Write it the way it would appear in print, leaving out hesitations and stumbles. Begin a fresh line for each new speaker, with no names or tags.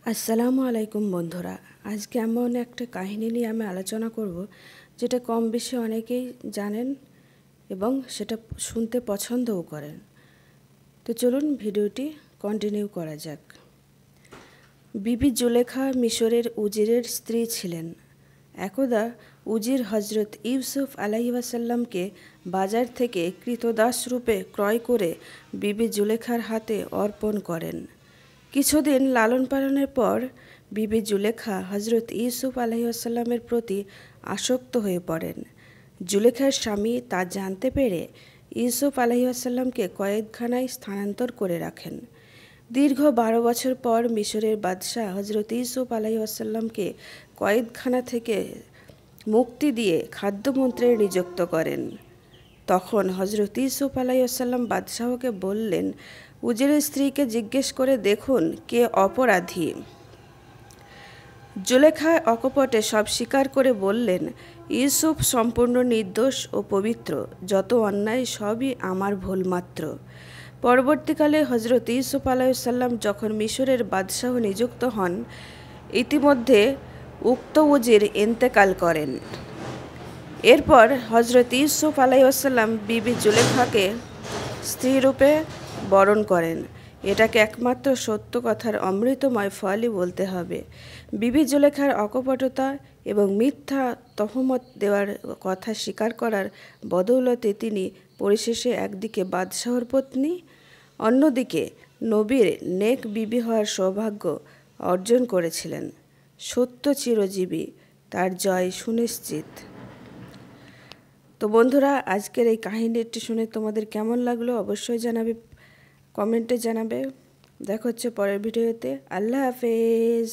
আসসালামু আলাইকুম বন্ধুরা। আজকে এমন একটা কাহিনী নিয়ে আমি আলোচনা করব যেটা কম বেশি অনেকেই জানেন এবং সেটা শুনতে পছন্দও করেন। তো চলুন ভিডিওটি কন্টিনিউ করা যাক। বিবি জুলেখা মিশরের উজিরের স্ত্রী ছিলেন। একদা উজির হজরত ইউসুফ আলাইহিওয়াসাল্লামকে বাজার থেকে কৃতদাস রূপে ক্রয় করে বিবি জুলেখার হাতে অর্পণ করেন। কিছুদিন লালন পালনের পর বিবি জুলেখা হজরত ইউসুফ আলাইহিসসালামের প্রতি আসক্ত হয়ে পড়েন। জুলেখার স্বামী তা জানতে পেরে ইউসুফ আলাইহিসসালামকে কয়েদখানায় স্থানান্তর করে রাখেন। দীর্ঘ 12 বছর পর মিশরের বাদশাহ হজরত ইউসুফ আলাইহিসসালামকে কয়েদখানা থেকে মুক্তি দিয়ে খাদ্যমন্ত্রী নিযুক্ত করেন। তখন হজরত ইউসুফ আলাইহিসসালাম বাদশাহকে বললেন, উজিরের স্ত্রীকে জিজ্ঞেস করে দেখুন কে অপরাধী। জুলেখা অকপটে সব স্বীকার করে বললেন, ইউসুফ সম্পূর্ণ নির্দোষ ও পবিত্র, যত অন্যায় সবই আমার ভুল মাত্র। পরবর্তীকালে হজরত ইউসুফ আলাইহিসসালাম যখন মিশরের বাদশাহ নিযুক্ত হন, ইতিমধ্যে উক্ত উজির ইন্তেকাল করেন। এরপর হজরত ইউসুফ আলাইহিসসালাম বিবি জুলেখাকে স্ত্রীরূপে বরণ করেন। এটাকে একমাত্র সত্য কথার অমৃতময় ফলই বলতে হবে। বিবি জুলেখার অকপটতা এবং মিথ্যা তহমত দেওয়ার কথা স্বীকার করার বদৌলতে তিনি পরিশেষে একদিকে বাদশাহর পত্নী, অন্যদিকে নবীর নেক বিবি হওয়ার সৌভাগ্য অর্জন করেছিলেন। সত্য চিরজীবী, তার জয় সুনিশ্চিত। তো বন্ধুরা, আজকের এই কাহিনীটি শুনে তোমাদের কেমন লাগলো অবশ্যই জানাবে, কমেন্টে জানাবে। দেখা হচ্ছে পরের ভিডিওতে। আল্লাহ হাফেজ।